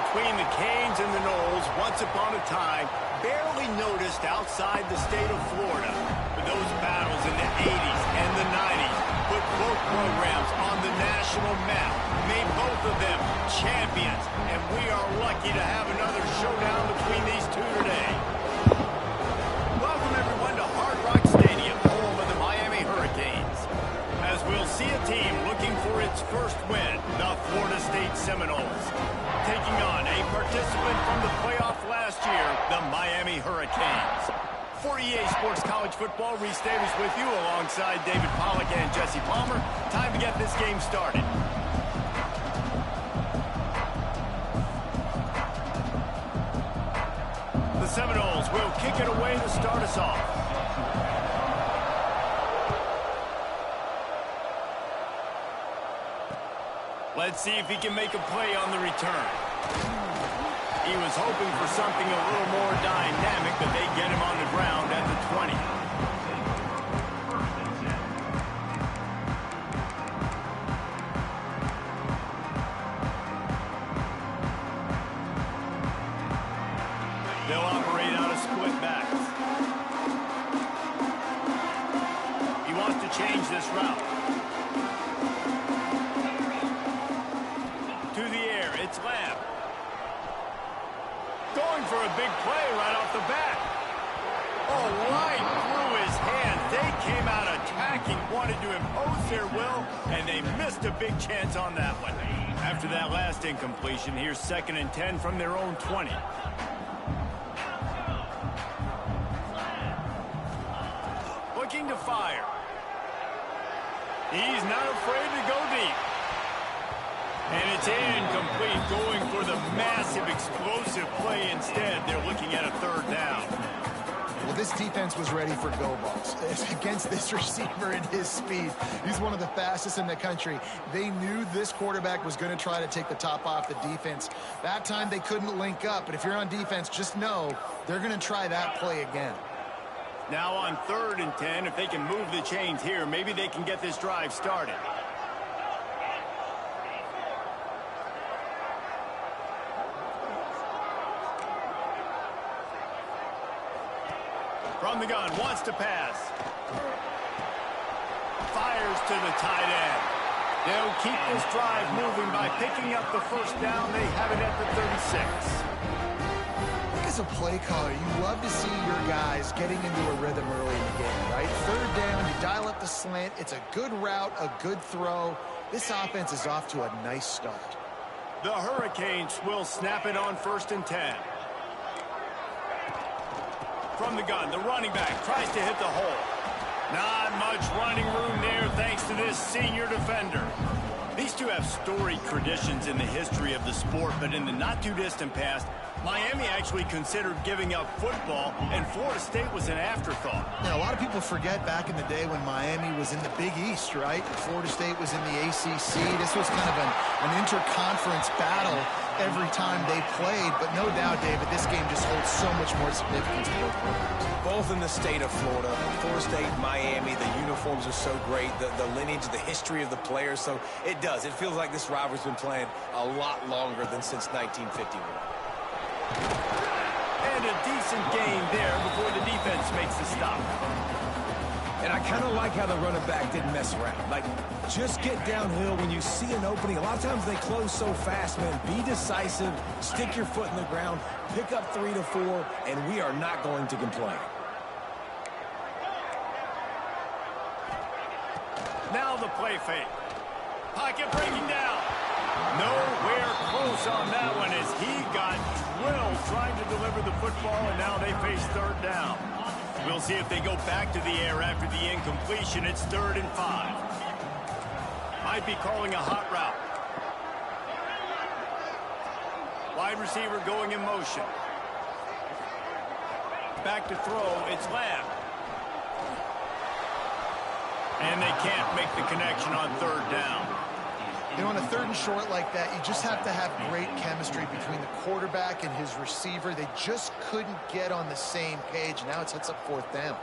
between the Canes and the Noles, once upon a time, barely noticed outside the state of Florida. But those battles in the 80s and the 90s put both programs on the national map, made both of them champions, and we are lucky to have another showdown between these two today. Welcome, everyone, to Hard Rock Stadium, home of the Miami Hurricanes. As we'll see a team looking for its first win, the Florida State Seminoles, taking on a participant from the playoff last year, the Miami Hurricanes. For EA Sports College Football, Reese Davis with you alongside David Pollack and Jesse Palmer. Time to get this game started. The Seminoles will kick it away to start us off. Let's see if he can make a play on the return. He was hoping for something a little more dynamic, but they get him on the ground at the 20. They'll operate out of split backs. He wants to change this route. To the air, it's Lamb. Going for a big play right off the bat. Oh, right through his hands. They came out attacking, wanted to impose their will, and they missed a big chance on that one. After that last incompletion, here's 2nd and 10 from their own 20. Looking to fire. He's not afraid to go deep. And it's incomplete, going for the massive explosive play instead. They're looking at a 3rd down. Well, this defense was ready for go balls. Against this receiver and his speed, he's one of the fastest in the country. They knew this quarterback was going to try to take the top off the defense. That time they couldn't link up, but if you're on defense, just know they're going to try that play again. Now on 3rd and 10, if they can move the chains here, maybe they can get this drive started. From the gun, wants to pass. Fires to the tight end. They'll keep this drive moving by picking up the 1st down. They have it at the 36. As a play caller, you love to see your guys getting into a rhythm early in the game, right? 3rd down, you dial up the slant. It's a good route, a good throw. This offense is off to a nice start. The Hurricanes will snap it on 1st and 10. From the gun, the running back tries to hit the hole. Not much running room there thanks to this senior defender. These two have storied traditions in the history of the sport, but in the not-too-distant past, Miami actually considered giving up football, and Florida State was an afterthought. Now, a lot of people forget back in the day when Miami was in the Big East, right? And Florida State was in the ACC. This was kind of an interconference battle every time they played, but no doubt, David, this game just holds so much more significance to both programs. Both in the state of Florida. Florida State, Miami, the uniforms are so great, the lineage, the history of the players, so it does. It feels like this rivalry's been playing a lot longer than since 1951. And a decent gain there before the defense makes the stop. And I kind of like how the running back didn't mess around. Like, just get downhill when you see an opening. A lot of times they close so fast, man. Be decisive, stick your foot in the ground, pick up 3 to 4, and we are not going to complain. Now the play fake. Pocket breaking down. Nowhere close on that one as he got drilled trying to deliver the football, and now they face 3rd down. We'll see if they go back to the air after the incompletion. It's 3rd and 5. Might be calling a hot route. Wide receiver going in motion. Back to throw, it's Lamb. And they can't make the connection on 3rd down. You know, on a 3rd and short like that, you just have to have great chemistry between the quarterback and his receiver. They just couldn't get on the same page. Now it sets up 4th down.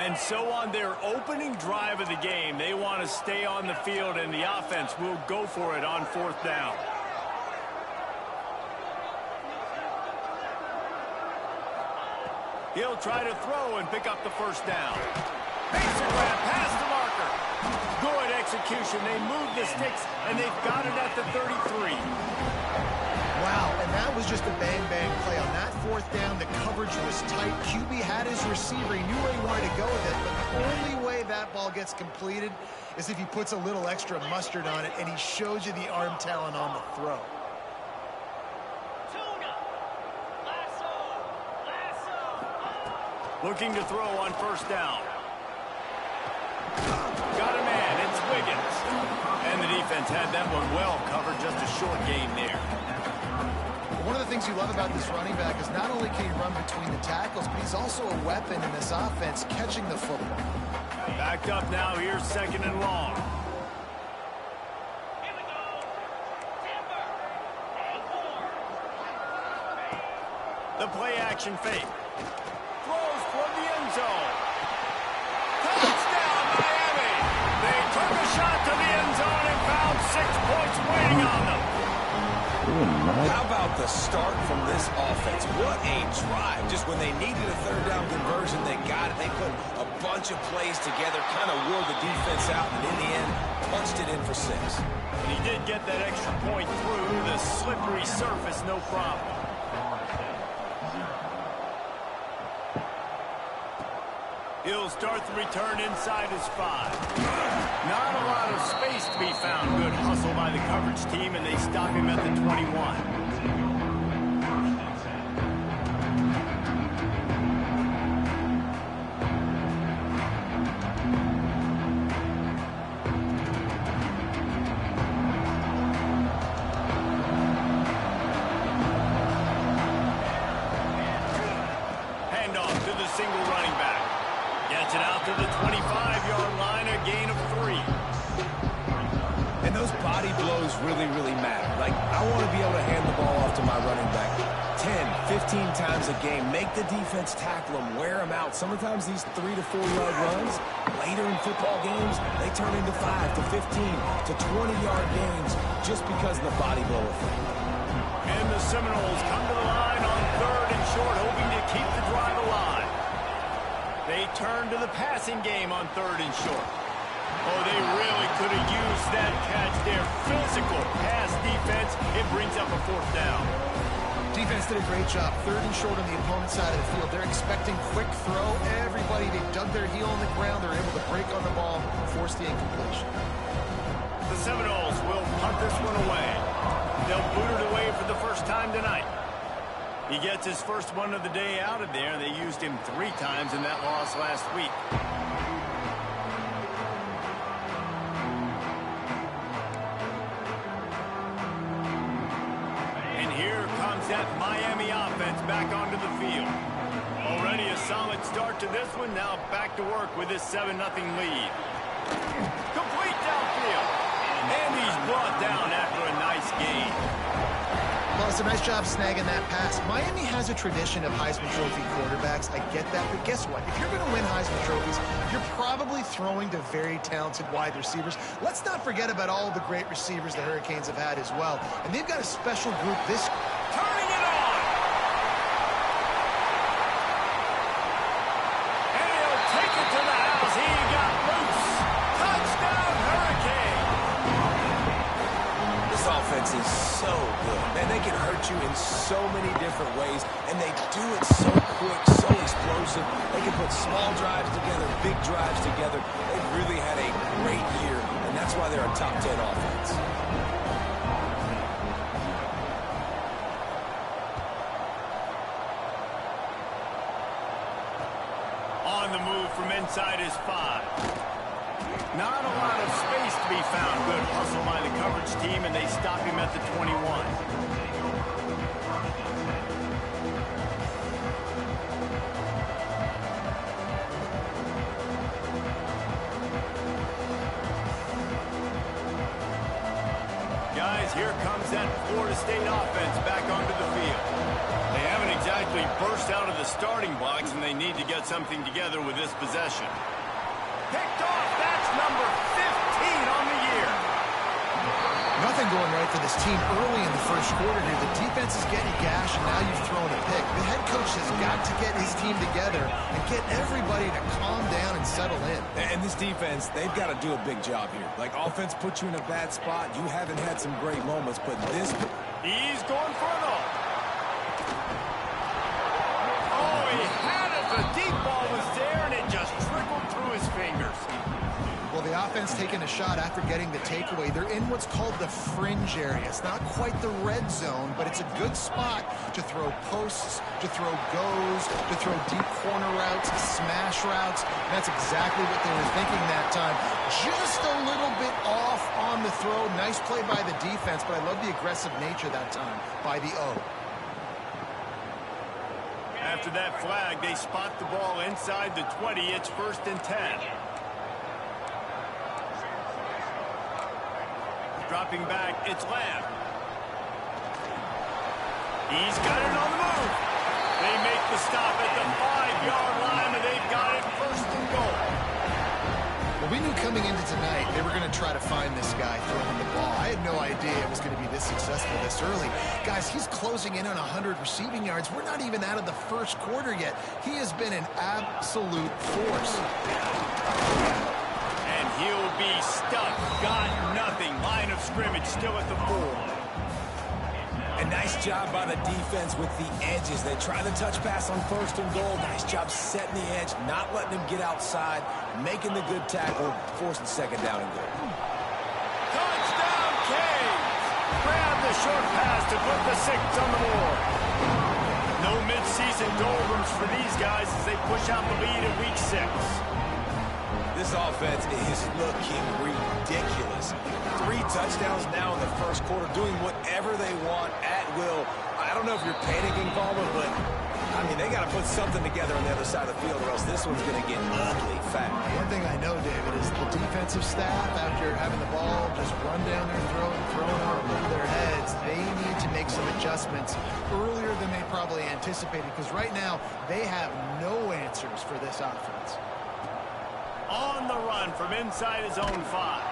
And so on their opening drive of the game, they want to stay on the field, and the offense will go for it on 4th down. He'll try to throw and pick up the 1st down. Makes a grab past the marker. Good execution. They move the sticks, and they've got it at the 33. Wow, and that was just a bang-bang play. On that 4th down, the coverage was tight. QB had his receiver. He knew where he wanted to go with it, but the only way that ball gets completed is if he puts a little extra mustard on it, and he shows you the arm talent on the throw. Looking to throw on 1st down. Got a man. It's Wiggins. And the defense had that one well covered. Just a short gain there. One of the things you love about this running back is not only can he run between the tackles, but he's also a weapon in this offense catching the football. Backed up now. Here's 2nd and long. The play action fake. Throws toward the end zone. Touchdown, Miami! They took a shot to the end zone and found 6 points waiting on them. How about the start from this offense? What a drive. Just when they needed a 3rd down conversion, they got it. They put a bunch of plays together, kind of wore the defense out, and in the end, punched it in for 6. And he did get that extra point through the slippery surface, no problem. He'll start the return inside his 5. Not a lot of space to be found. Good hustle by the coverage team, and they stop him at the 21. Handoff to the single running back. Gets it out to the 25-yard line, a gain of 3. And those body blows really, really matter. Like, I want to be able to hand the ball off to my running back 10, 15 times a game. Make the defense tackle them, wear them out. Sometimes these 3 to 4 yard runs, later in football games, they turn into 5 to 15 to 20-yard gains just because of the body blow effect. And the Seminoles come to the line on 3rd and short, hoping to keep the drive alive. They turn to the passing game on 3rd and short. Oh, they really could have used that catch there. Physical pass defense. It brings up a 4th down. Defense did a great job. 3rd and short on the opponent's side of the field. They're expecting quick throw. Everybody, they dug their heel on the ground. They're able to break on the ball, force the incompletion. The Seminoles will punt this one away. They'll boot it away for the first time tonight. He gets his first one of the day out of there. They used him 3 times in that loss last week. And here comes that Miami offense back onto the field. Already a solid start to this one. Now back to work with this 7-0 lead. Complete downfield. And he's brought down after a nice gain. Well, it's a nice job snagging that pass. Miami has a tradition of Heisman Trophy quarterbacks. I get that, but guess what? If you're going to win Heisman Trophies, you're probably throwing to very talented wide receivers. Let's not forget about all the great receivers the Hurricanes have had as well. And they've got a special group this... Turning it on! And he'll take it to the house. He got loose. Touchdown, Hurricane! This offense is so good. Man, they can hurt you in so many different ways, and they do it so quick, so explosive. They can put small drives together, big drives together. They've really had a great year, and that's why they're a top 10 offense. On the move from inside his 5. Not a lot of space to be found. Good hustle by the coverage team, and they stop him at the 21. Guys, here comes that Florida State offense back onto the field. They haven't exactly burst out of the starting blocks, and they need to get something together with this possession. Picked off. That's number 15 on the year. Nothing going right for this team early in the first quarter here. The defense is getting gashed, and now you've thrown a pick. The head coach has got to get his team together and get everybody to calm down and settle in. And this defense, they've got to do a big job here. Like, offense puts you in a bad spot. You haven't had some great moments, but this... He's going for it all. Oh, he had it. The deep ball was there, and it just trickled through his fingers. Well, the offense taking a shot after getting the takeaway. They're in what's called the fringe area. It's not quite the red zone, but it's a good spot to throw posts, to throw goes, to throw deep corner routes, smash routes. And that's exactly what they were thinking that time. Just a little bit off on the throw. Nice play by the defense, but I love the aggressive nature that time by the O. After that flag, they spot the ball inside the 20. It's 1st and 10. Dropping back, it's Lamb. He's got it on the move. They make the stop at the 5-yard line, and they've got it 1st and goal. Well, we knew coming into tonight they were going to try to find this guy throwing the ball. I had no idea it was going to be this successful this early. Guys, he's closing in on 100 receiving yards. We're not even out of the first quarter yet. He has been an absolute force. And he'll be stuck. Got nothing. Line of scrimmage still at the 4. A nice job by the defense with the edges. They try the touch pass on 1st and goal. Nice job setting the edge, not letting him get outside, making the good tackle, forcing 2nd down and goal. Touchdown, Canes! Grab the short pass to put the 6 on the board. No midseason doldrums for these guys as they push out the lead in week 6. This offense is looking ridiculous. 3 touchdowns now in the first quarter, doing whatever they want at will. I don't know if you're panicking, Palmer, but, I mean, they got to put something together on the other side of the field or else this one's going to get ugly fast. One thing I know, David, is the defensive staff, after having the ball just run down their throat and thrown out over their heads, they need to make some adjustments earlier than they probably anticipated, because right now they have no answers for this offense. On the run from inside his own 5.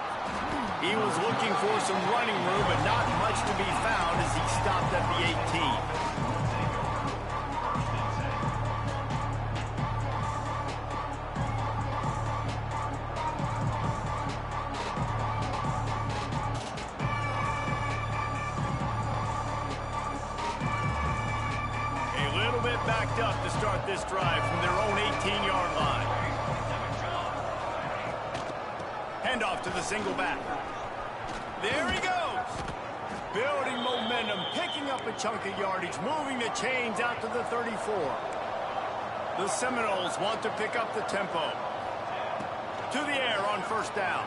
He was looking for some running room, but not much to be found as he stopped at the 18. A little bit backed up to start this drive from their own 18-yard line. Handoff to the single back. There he goes. Building momentum, picking up a chunk of yardage, moving the chains out to the 34. The Seminoles want to pick up the tempo. To the air on 1st down.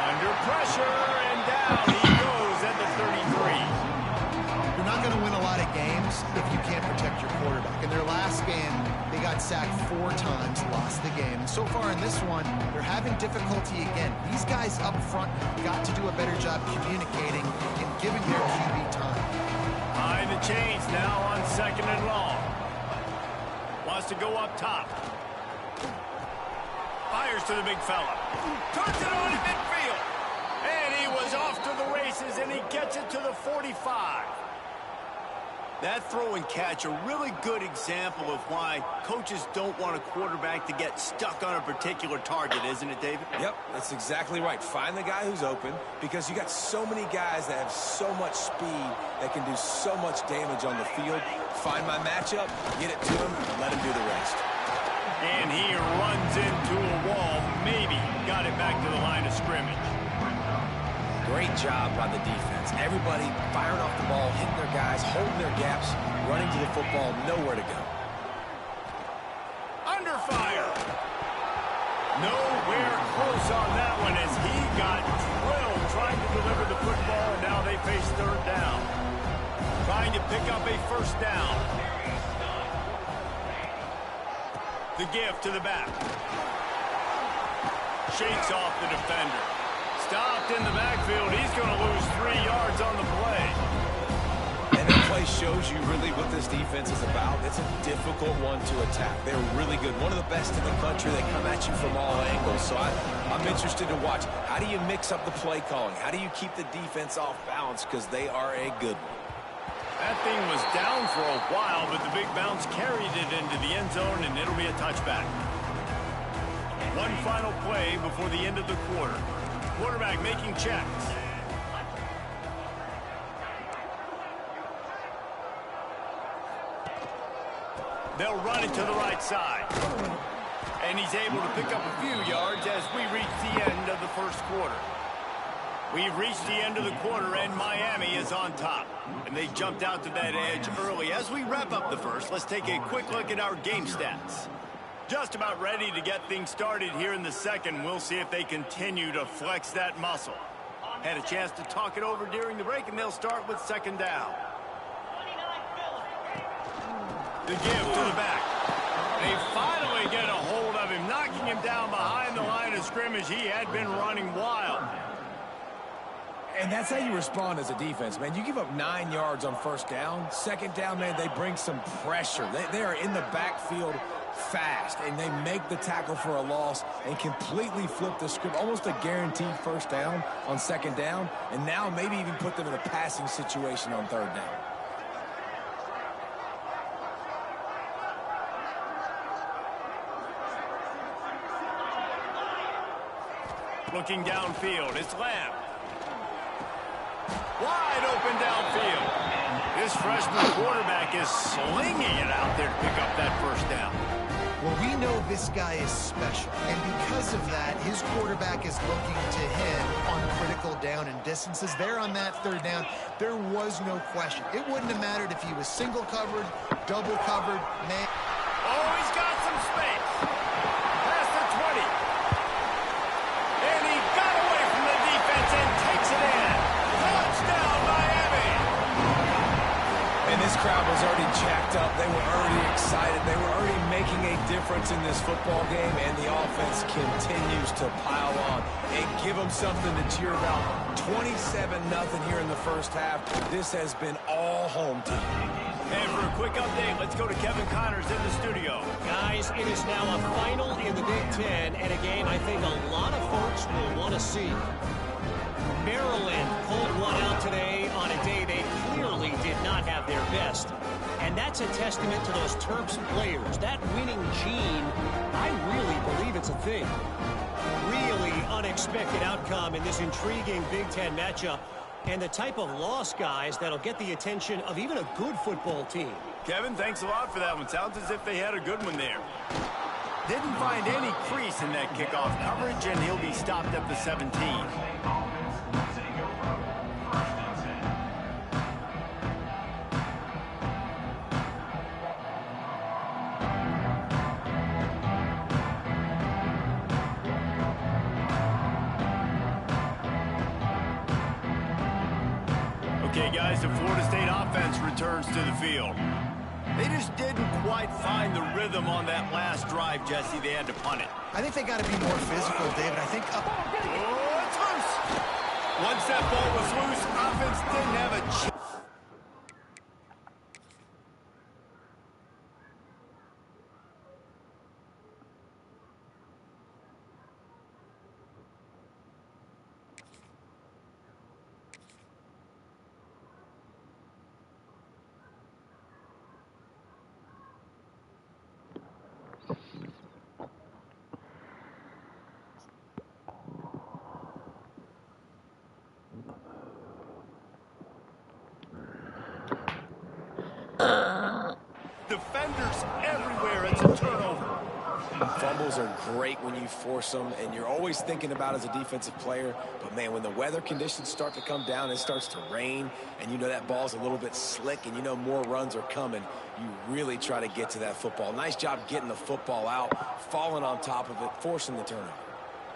Under pressure, and down he goes at the 33. You're not going to win a lot of games if you can't protect your quarterback. In their last game, they got sacked 4 times, lost the game. And so far in this one, they're having difficulty again. These guys up front have got to do a better job communicating and giving their QB time. Behind the chains now on 2nd and long. Wants to go up top. Fires to the big fella. Turns it on in midfield. And he was off to the races, and he gets it to the 45. That throw and catch, a really good example of why coaches don't want a quarterback to get stuck on a particular target, isn't it, David? Yep, that's exactly right. Find the guy who's open, because you got so many guys that have so much speed that can do so much damage on the field. Find my matchup, get it to him, and let him do the rest. And he runs into a wall, maybe got it back to the line of scrimmage. Great job by the defense. Everybody firing off the ball, hitting their guys, holding their gaps, running to the football, nowhere to go. Under fire. Nowhere close on that one as he got drilled trying to deliver the football, and now they face 3rd down. Trying to pick up a 1st down. The give to the back. Shakes off the defender. Stopped in the backfield. He's going to lose 3 yards on the play. And that play shows you really what this defense is about. It's a difficult one to attack. They're really good. One of the best in the country. They come at you from all angles. So I'm interested to watch. How do you mix up the play calling? How do you keep the defense off balance? Because they are a good one. That thing was down for a while, but the big bounce carried it into the end zone, and it'll be a touchback. One final play before the end of the quarter. Quarterback making checks. They'll run it to the right side. And he's able to pick up a few yards as we reach the end of the first quarter. We've reached the end of the quarter, and Miami is on top. And they jumped out to that edge early. As we wrap up the first, let's take a quick look at our game stats. Just about ready to get things started here in the second. We'll see if they continue to flex that muscle. Had a chance to talk it over during the break, and they'll start with second down. The give to the back. They finally get a hold of him, knocking him down behind the line of scrimmage. He had been running wild. And that's how you respond as a defense, man. You give up 9 yards on first down. Second down, man, they bring some pressure. They are in the backfield fast, and they make the tackle for a loss and completely flip the script. Almost a guaranteed first down on second down, and now maybe even put them in a passing situation on third down. Looking downfield, it's Lamb. Wide open downfield. This freshman quarterback is slinging it out there to pick up that first down. Well, we know this guy is special, and because of that, his quarterback is looking to him on critical down and distances. There on that third down, there was no question. It wouldn't have mattered if he was single covered, double covered, man. Oh, he's got some space. Past the 20. And he got away from the defense and takes it in. Touchdown, Miami. And this crowd was already jacked up. They were already excited. They were already making a difference in this football game, and the offense continues to pile on and give them something to cheer about. 27-0 here in the first half. This has been all home team. And for a quick update, let's go to Kevin Connors in the studio. Guys, it is now a final in the Big Ten, and a game I think a lot of folks will want to see. Maryland pulled one out today on a day they clearly did not have their best. And that's a testament to those Terps players. That winning gene, I really believe it's a thing. Really unexpected outcome in this intriguing Big Ten matchup. And the type of loss, guys, that'll get the attention of even a good football team. Kevin, thanks a lot for that one. Sounds as if they had a good one there. Didn't find any crease in that kickoff coverage, and he'll be stopped at the 17. Okay, guys, the Florida State offense returns to the field. They just didn't quite find the rhythm on that last drive, Jesse. They had to punt it. I think they got to be more physical, David. I think... Oh, it's loose. Once that ball was loose, offense didn't have a chance. Defenders everywhere. It's a turnover. Fumbles are great when you force them, and you're always thinking about as a defensive player. But, man, when the weather conditions start to come down, it starts to rain, and you know that ball's a little bit slick, and you know more runs are coming, you really try to get to that football. Nice job getting the football out, falling on top of it, forcing the turnover.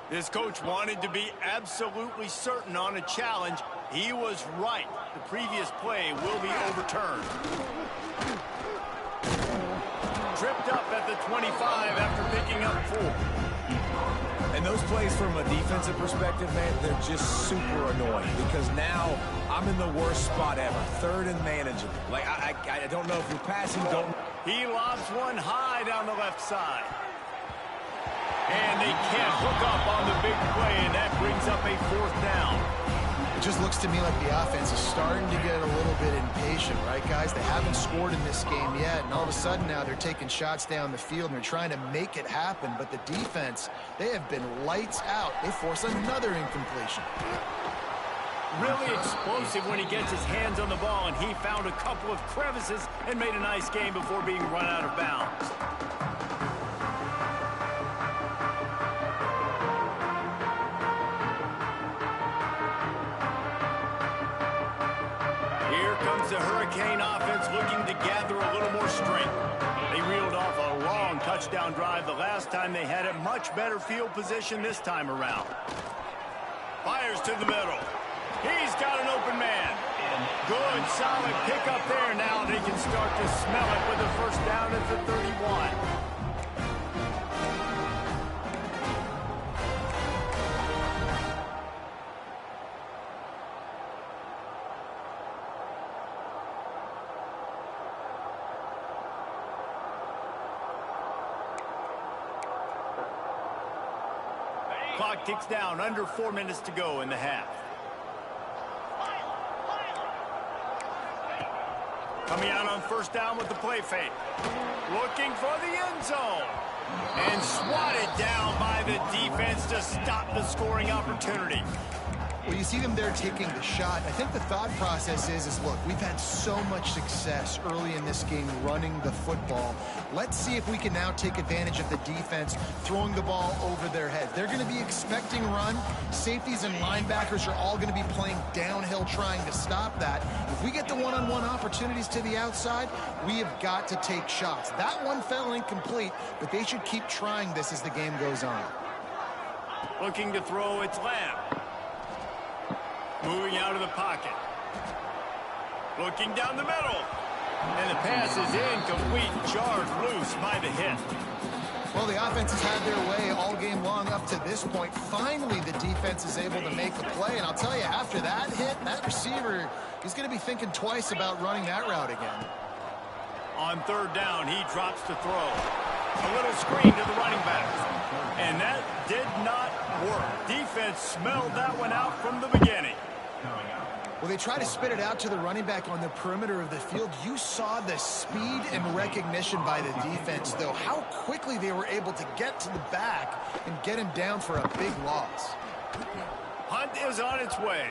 This coach wanted to be absolutely certain on a challenge. He was right. The previous play will be overturned. Tripped up at the 25 after picking up 4. And those plays from a defensive perspective, man, they're just super annoying because now I'm in the worst spot ever. Third and manageable. Like, I don't know if you're passing, don't. He lobs one high down the left side. And they can't hook up on the big play, and that brings up a 4th down. It just looks to me like the offense is starting to get a little bit impatient, right, guys? They haven't scored in this game yet, and all of a sudden now they're taking shots down the field, and they're trying to make it happen. But the defense, they have been lights out. They force another incompletion. Really explosive when he gets his hands on the ball, and he found a couple of crevices and made a nice game before being run out of bounds. The Hurricane offense looking to gather a little more strength. They reeled off a long touchdown drive the last time they had a much better field position this time around. Fires to the middle. He's got an open man. Good, solid pickup there. Now they can start to smell it with a 1st down at the 31. Clock ticks down, under 4 minutes to go in the half. Coming out on 1st down with the play fake. Looking for the end zone. And swatted down by the defense to stop the scoring opportunity. Well, you see them there taking the shot. I think the thought process is look, we've had so much success early in this game running the football. Let's see if we can now take advantage of the defense throwing the ball over their heads. They're going to be expecting run. Safeties and linebackers are all going to be playing downhill trying to stop that. If we get the one-on-one opportunities to the outside, we have got to take shots. That one fell incomplete, but they should keep trying this as the game goes on. Looking to throw, it's Lamb. Moving out of the pocket. Looking down the middle. And the pass is incomplete. Charged loose by the hit. Well, the offense has had their way all game long up to this point. Finally, the defense is able to make the play. And I'll tell you, after that hit, that receiver, he's going to be thinking twice about running that route again. On 3rd down, he drops to throw. A little screen to the running back. And that did not work. Defense smelled that one out from the beginning. Well, they try to spit it out to the running back on the perimeter of the field. You saw the speed and recognition by the defense, though, how quickly they were able to get to the back and get him down for a big loss. Hunt is on its way.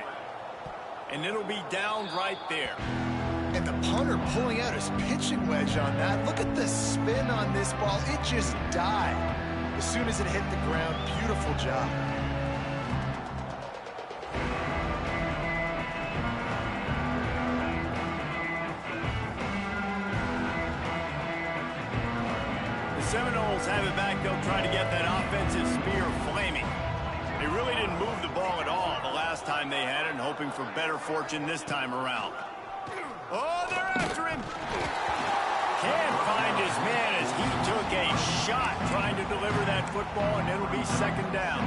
And it'll be down right there. And the punter pulling out his pitching wedge on that. Look at the spin on this ball. It just died as soon as it hit the ground. Beautiful job. Seminoles have it back. They'll try to get that offensive spear flaming. They really didn't move the ball at all the last time they had it, and hoping for better fortune this time around. Oh, they're after him. Can't find his man as he took a shot trying to deliver that football, and it'll be 2nd down.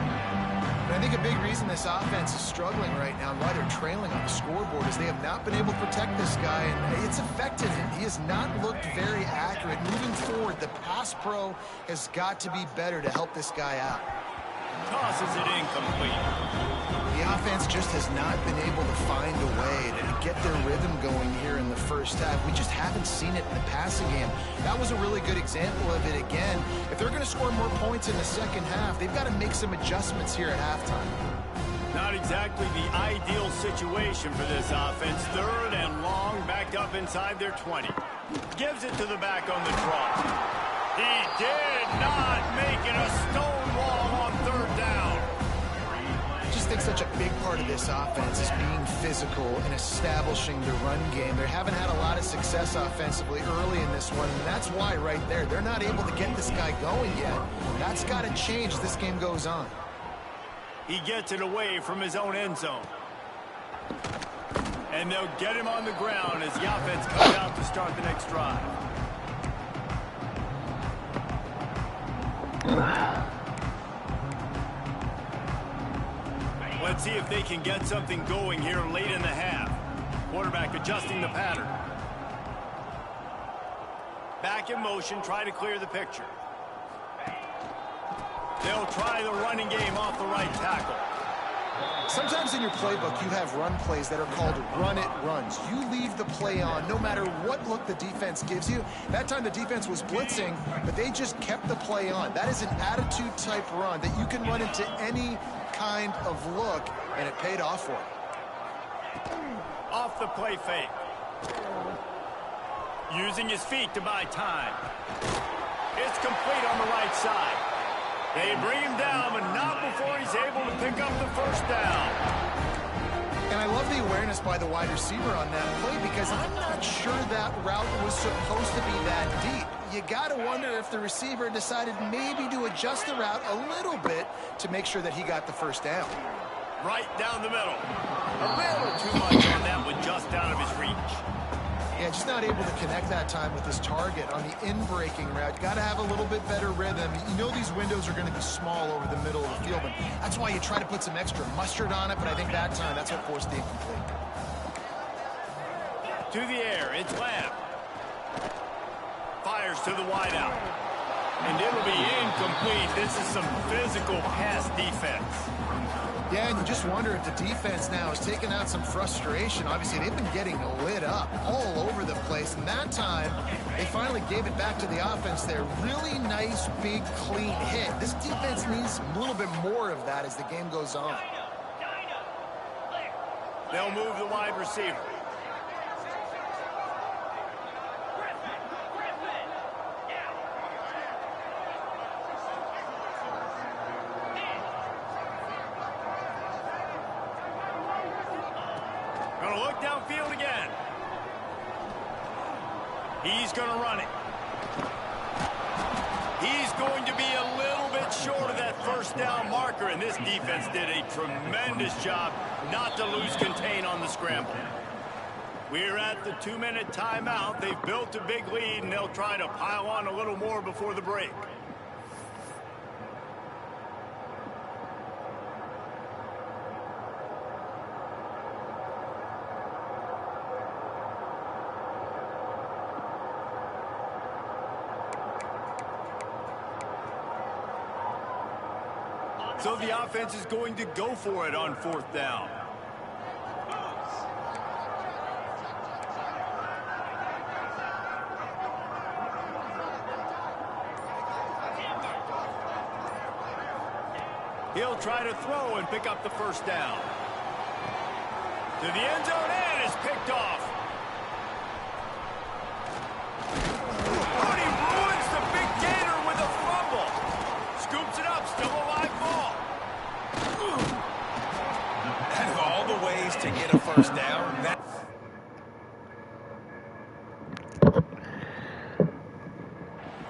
And I think a big reason this offense is struggling right now and why they're trailing on the scoreboard is they have not been able to protect this guy, and it's affected him. He has not looked very accurate. Moving forward, the pass pro has got to be better to help this guy out. Tosses it incomplete. The offense just has not been able to find a way to get their rhythm going here in the first half. We just haven't seen it in the passing game. That was a really good example of it again. If they're going to score more points in the second half, they've got to make some adjustments here at halftime. Not exactly the ideal situation for this offense. 3rd and long, back up inside their 20. Gives it to the back on the draw. He did not make it a stone wall on 3rd down. I just think such a big part of this offense is being physical and establishing the run game. They haven't had a lot of success offensively early in this one, and that's why right there, they're not able to get this guy going yet. That's got to change as this game goes on. He gets it away from his own end zone. And they'll get him on the ground as the offense comes out to start the next drive. Let's see if they can get something going here late in the half. Quarterback adjusting the pattern. Back in motion, try to clear the picture. They'll try the running game off the right tackle. Sometimes in your playbook, you have run plays that are called run-it runs. You leave the play on no matter what look the defense gives you. That time the defense was blitzing, but they just kept the play on. That is an attitude-type run that you can run into any kind of look, and it paid off for him. Off the play fake. Using his feet to buy time. It's complete on the right side. They bring him down, but not before he's able to pick up the first down. And I love the awareness by the wide receiver on that play because I'm not sure that route was supposed to be that deep. You got to wonder if the receiver decided maybe to adjust the route a little bit to make sure that he got the first down. Right down the middle. A little too much on that one, just out of his reach. Yeah, just not able to connect that time with his target on the in-breaking route. Got to have a little bit better rhythm. You know these windows are going to be small over the middle of the field, and that's why you try to put some extra mustard on it, but I think that time that's what forced the incomplete. To the air, it's Lamb. Fires to the wideout. And it'll be incomplete. This is some physical pass defense. Yeah, and you just wonder if the defense now is taking out some frustration. Obviously, they've been getting lit up all over the place. And that time, they finally gave it back to the offense there. Really nice, big, clean hit. This defense needs a little bit more of that as the game goes on. They'll move the wide receiver. Gonna look downfield again. He's gonna run it. He's going to be a little bit short of that first down marker, and this defense did a tremendous job not to lose contain on the scramble. We're at the 2-minute timeout. They've built a big lead, and they'll try to pile on a little more before the break. So the offense is going to go for it on 4th down. He'll try to throw and pick up the first down. To the end zone and is picked off. But he ruins the big gainer with a fumble. Scoops it up, still a live ball. Out of all the ways to get a first down,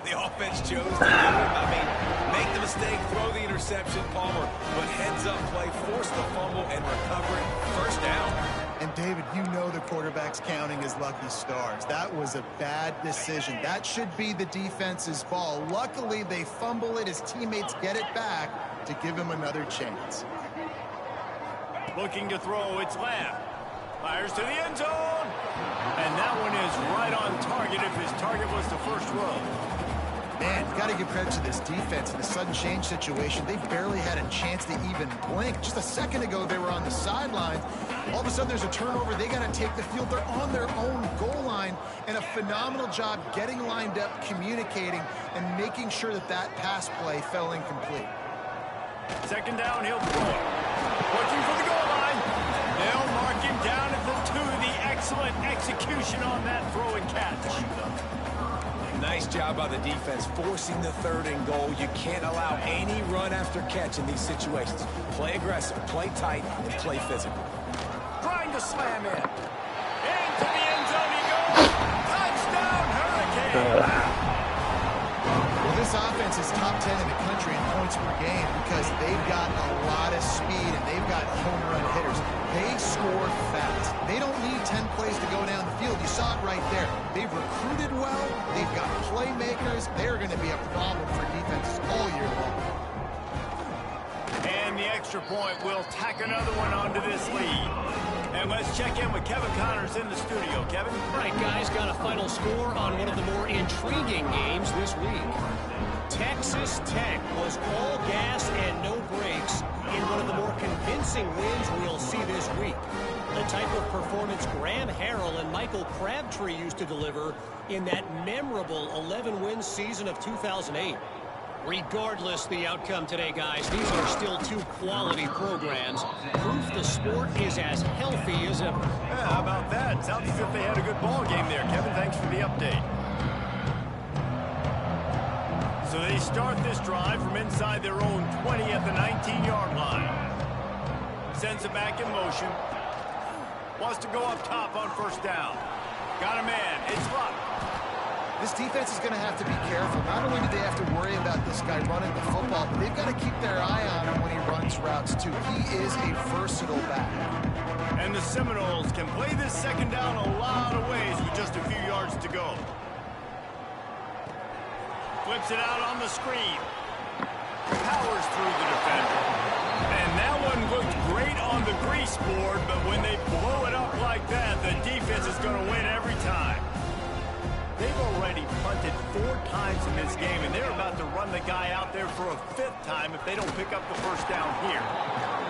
the offense chose to do it. I mean, make the mistake, throw the interception, Palmer, but heads up play, force the fumble and recover it. First down. And David, you know the quarterback's counting his lucky stars. That was a bad decision. That should be the defense's ball. Luckily, they fumble it. His teammates get it back to give him another chance. Looking to throw, it's Lamb. Fires to the end zone. And that one is right on target if his target was the first row. Man, you got to give credit to this defense in the sudden change situation. They barely had a chance to even blink. Just a second ago, they were on the sidelines. All of a sudden, there's a turnover. They got to take the field. They're on their own goal line, and a phenomenal job getting lined up, communicating, and making sure that that pass play fell incomplete. Second down, he'll throw it. Looking for the goal line. They'll mark him down at the 2. The excellent execution on that throw and catch. Nice job by the defense forcing the 3rd and goal. You can't allow any run after catch in these situations. Play aggressive, play tight, and play physical. Trying to slam in. Into the end zone he goes. Touchdown, Hurricane. Well, this offense is top 10 in the country in points per game because they've got a lot of speed and they've got home run hitters. They score fast. They don't need 10 plays to go down the field. You saw it right there. They've recruited well. They've got playmakers. They're going to be a problem for defenses all year long. And the extra point will tack another one onto this lead. And let's check in with Kevin Connors in the studio. Kevin? All right, guys, got a final score on one of the more intriguing games this week. Texas Tech was all gas and no brakes in one of the more convincing wins we'll see this week. The type of performance Graham Harrell and Michael Crabtree used to deliver in that memorable 11-win season of 2008. Regardless the outcome today, guys, these are still two quality programs. Proof the sport is as healthy as ever. Yeah, how about that? Sounds as if they had a good ball game there. Kevin, thanks for the update. So they start this drive from inside their own 20 at the 19-yard line. Sends it back in motion. Wants to go up top on first down. Got a man. It's Luck. This defense is going to have to be careful. Not only do they have to worry about this guy running the football, but they've got to keep their eye on him when he runs routes, too. He is a versatile back. And the Seminoles can play this second down a lot of ways with just a few yards to go. Flips it out on the screen. Powers through the defender. And that one looked great on the grease board, but when they blow it up like that, the defense is going to win every time. They've already punted 4 times in this game, and they're about to run the guy out there for a 5th time if they don't pick up the first down here.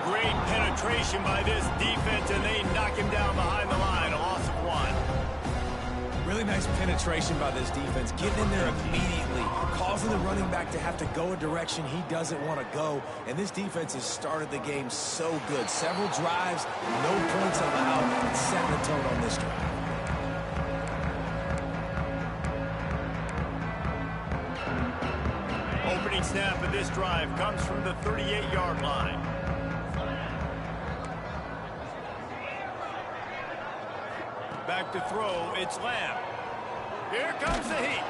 Great penetration by this defense, and they knock him down behind the line, a loss of 1. Really nice penetration by this defense, getting in there immediately, causing the running back to have to go a direction he doesn't want to go. And this defense has started the game so good. Several drives, no points allowed, and setting the tone on this drive. Opening snap of this drive comes from the 38-yard line. Back to throw, it's Lamb. Here comes the heat.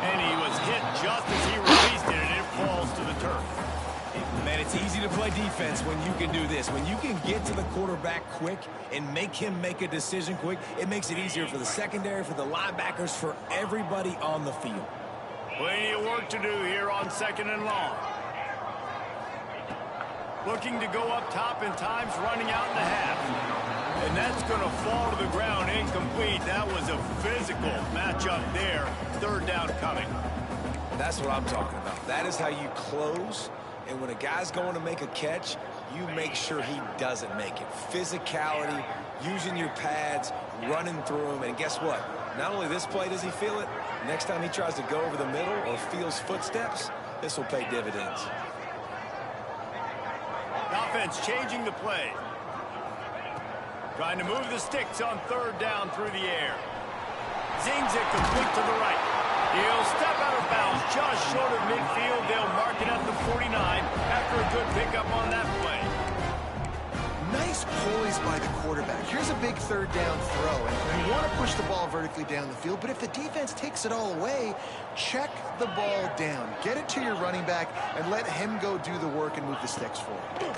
And he was hit just as he released it, and it falls to the turf. Man, it's easy to play defense when you can do this. When you can get to the quarterback quick and make him make a decision quick, it makes it easier for the secondary, for the linebackers, for everybody on the field. Plenty of work to do here on 2nd and long. Looking to go up top, and time's running out in the half. And that's going to fall to the ground incomplete. That was a physical matchup there. 3rd down coming. That's what I'm talking about. That is how you close. And when a guy's going to make a catch, you make sure he doesn't make it. Physicality, using your pads, running through them. And guess what? Not only this play does he feel it, next time he tries to go over the middle or feels footsteps, this will pay dividends. Offense changing the play. Trying to move the sticks on 3rd down through the air. Zings it complete to the right. He'll step out of bounds just short of midfield. They'll mark it at the 49 after a good pickup on that play. Nice poise by the quarterback. Here's a big 3rd down throw, and you want to push the ball vertically down the field, but if the defense takes it all away, check the ball down. Get it to your running back and let him go do the work and move the sticks for you.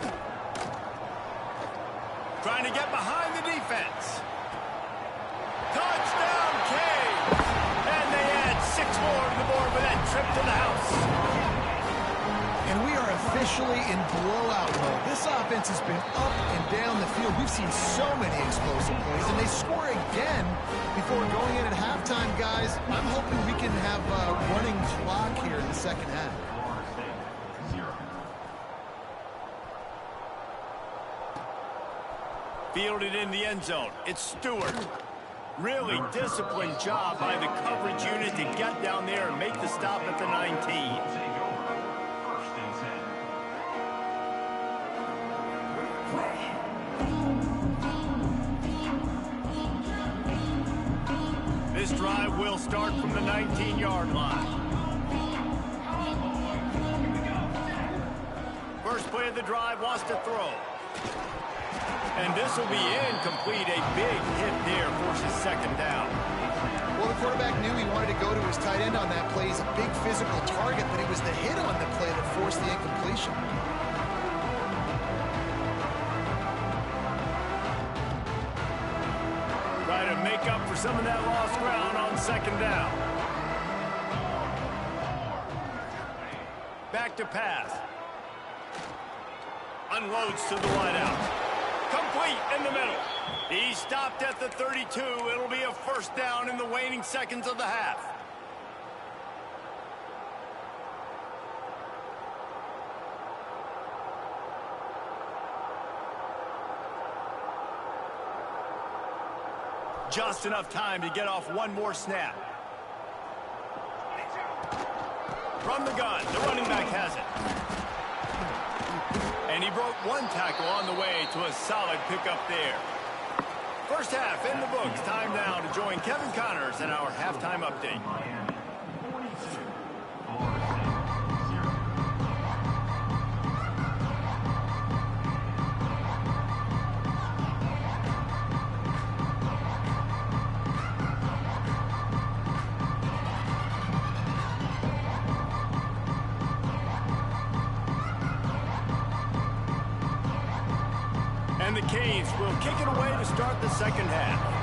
Trying to get behind the defense. Touchdown, Canes! And they add 6 more to the board with that trip to the house. And we are officially in blowout mode. This offense has been up and down the field. We've seen so many explosive plays, and they score again before going in at halftime, guys. I'm hoping we can have a running clock here in the second half. Fielded in the end zone. It's Stewart. Really disciplined job by the coverage unit to get down there and make the stop at the 19. This drive will start from the 19-yard line. First play of the drive, wants to throw. And this will be incomplete. A big hit there, forces 2nd down. Well, the quarterback knew he wanted to go to his tight end on that play. He's a big physical target, but it was the hit on the play that forced the incompletion. Try to make up for some of that lost ground on 2nd down. Back to pass. unloads to the wideout. Complete in the middle. He stopped at the 32. It'll be a first down in the waning seconds of the half. Just enough time to get off one more snap. From the gun, the running back has it. And he broke one tackle on the way to a solid pickup there. First half in the books. Time now to join Kevin Connors in our halftime update. And the Canes will kick it away to start the second half.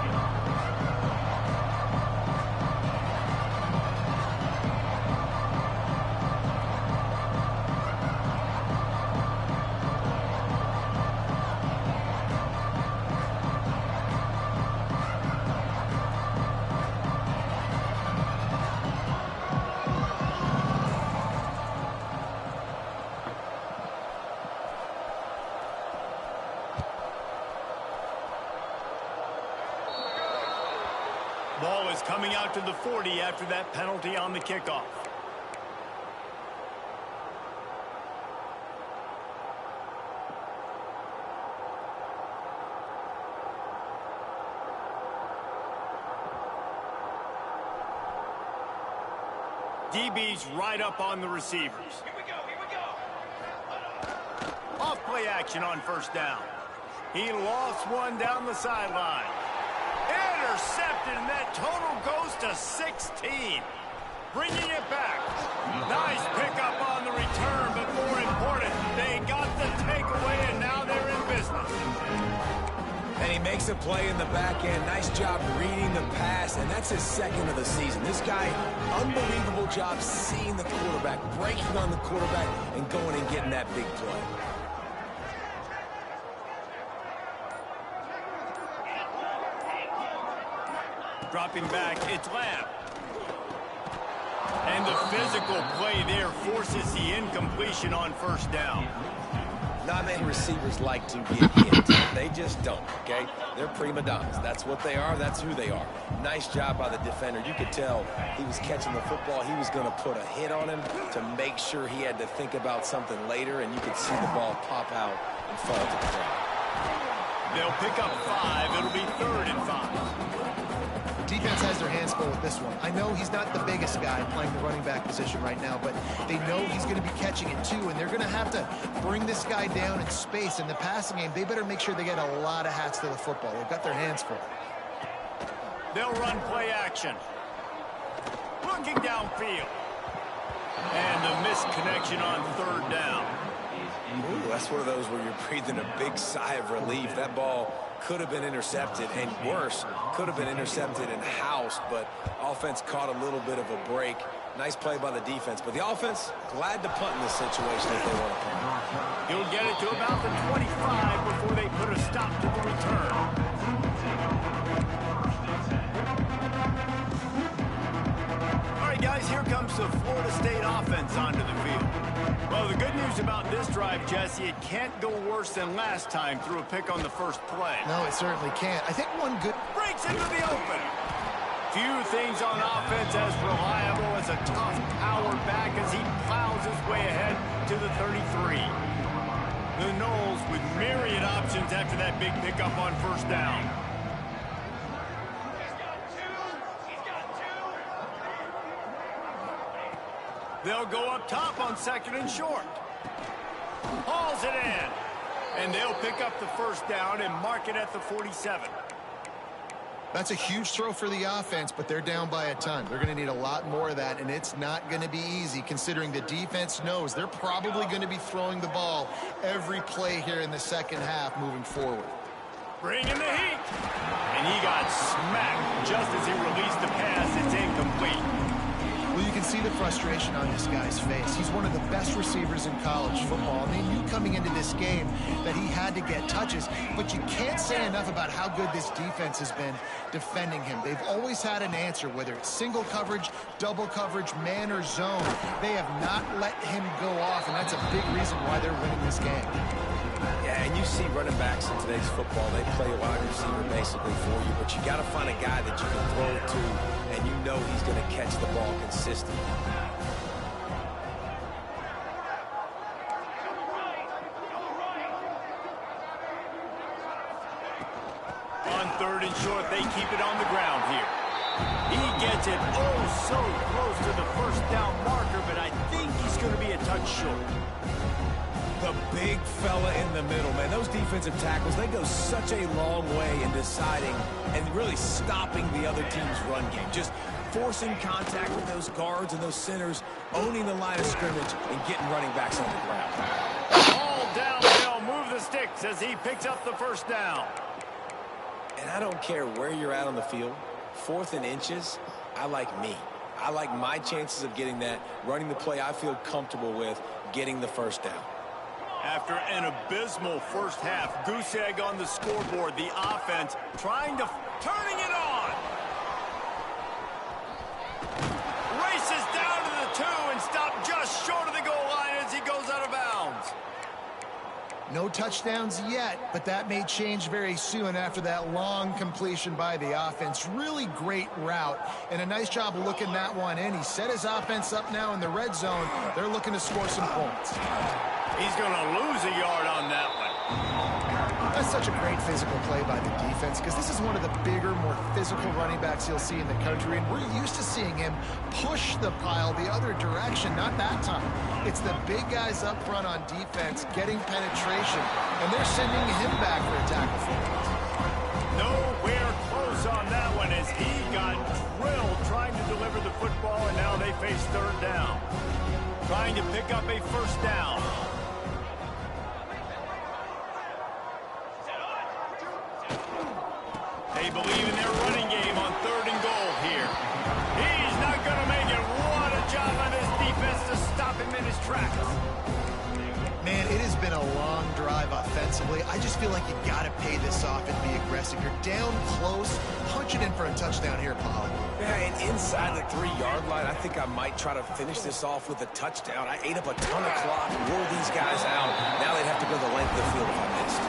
Ball is coming out to the 40 after that penalty on the kickoff. DB's right up on the receivers. Here we go. Off play action on first down. He lost one down the sideline. Intercepted, and that total goes to 16. Bringing it back. Nice pickup on the return, but more important, they got the takeaway, and now they're in business. And he makes a play in the back end. Nice job reading the pass, and that's his second of the season. This guy, unbelievable job seeing the quarterback, breaking on the quarterback, and going and getting that big play. Dropping back, it's Lamb. And the physical play there forces the incompletion on first down. Not many receivers like to get hit. They just don't, okay? They're prima donnas. That's what they are. That's who they are. Nice job by the defender. You could tell he was catching the football. He was going to put a hit on him to make sure he had to think about something later, and you could see the ball pop out and fall to the ground. They'll pick up 5. It'll be 3rd and 5. Defense has their hands full with this one. I know he's not the biggest guy playing the running back position right now, but they know he's going to be catching it too, and they're going to have to bring this guy down in space. In the passing game, they better make sure they get a lot of hats to the football. They've got their hands full. They'll run play action. Looking downfield. And a missed connection on 3rd down. Ooh, that's one of those where you're breathing a big sigh of relief. That ball could have been intercepted, and worse, could have been intercepted and housed, but offense caught a little bit of a break. Nice play by the defense, but the offense glad to punt in this situation if they want to punt. He'll get it to about the 25 before they put a stop to the return. All right, guys, here comes the Florida State offense onto the field. Well, the good news about this drive, Jesse, it can't go worse than last time through a pick on the first play. No, it certainly can't. I think one good... Breaks into the open. Few things on offense as reliable as a tough power back as he plows his way ahead to the 33. The Noles with myriad options after that big pickup on first down. They'll go up top on 2nd and short. Hauls it in. And they'll pick up the first down and mark it at the 47. That's a huge throw for the offense, but they're down by a ton. They're going to need a lot more of that, and it's not going to be easy considering the defense knows they're probably going to be throwing the ball every play here in the second half moving forward. Bring in the heat. And he got smacked just as he released the pass. It's incomplete. Well, you can see the frustration on this guy's face. He's one of the best receivers in college football, and they knew coming into this game that he had to get touches, but you can't say enough about how good this defense has been defending him. They've always had an answer, whether it's single coverage, double coverage, man or zone. They have not let him go off, and that's a big reason why they're winning this game. Yeah, and you see running backs in today's football, they play a wide receiver basically for you, but you got to find a guy that you can throw it to, and you know he's going to catch the ball consistently. On 3rd and short, they keep it on the ground here. He gets it so close to the first down marker, but I think he's going to be a touch short. The big fella in the middle, man. Those defensive tackles, they go such a long way in deciding and really stopping the other team's run game. Just forcing contact with those guards and those centers, owning the line of scrimmage, and getting running backs on the ground. All downhill, move the sticks as he picks up the first down. And I don't care where you're at on the field, 4th and inches, I like me. I like my chances of getting that, running the play I feel comfortable with, getting the first down. After an abysmal first half, goose egg on the scoreboard, the offense turning it on. Races down to the 2 and stopped just short of the goal line as he goes out of bounds. No touchdowns yet, but that may change very soon after that long completion by the offense. Really great route, and a nice job of looking that one in. He set his offense up now in the red zone. They're looking to score some points. He's going to lose a yard on that one. That's such a great physical play by the defense, because this is one of the bigger, more physical running backs you'll see in the country, and we're used to seeing him push the pile the other direction. Not that time. It's the big guys up front on defense getting penetration, and they're sending him back for a tackle for it. Nowhere close on that one as he got drilled trying to deliver the football, and now they face 3rd down. Trying to pick up a first down. They believe in their running game on 3rd and goal here. He's not going to make it. What a job on this defense to stop him in his tracks. Man, it has been a long drive offensively. I just feel like you got to pay this off and be aggressive. You're down close. Punch it in for a touchdown here, Paulie. Yeah, and inside the 3-yard line, I think I might try to finish this off with a touchdown. I ate up a ton of clock, wore these guys out. Now they'd have to go the length of the field if I missed.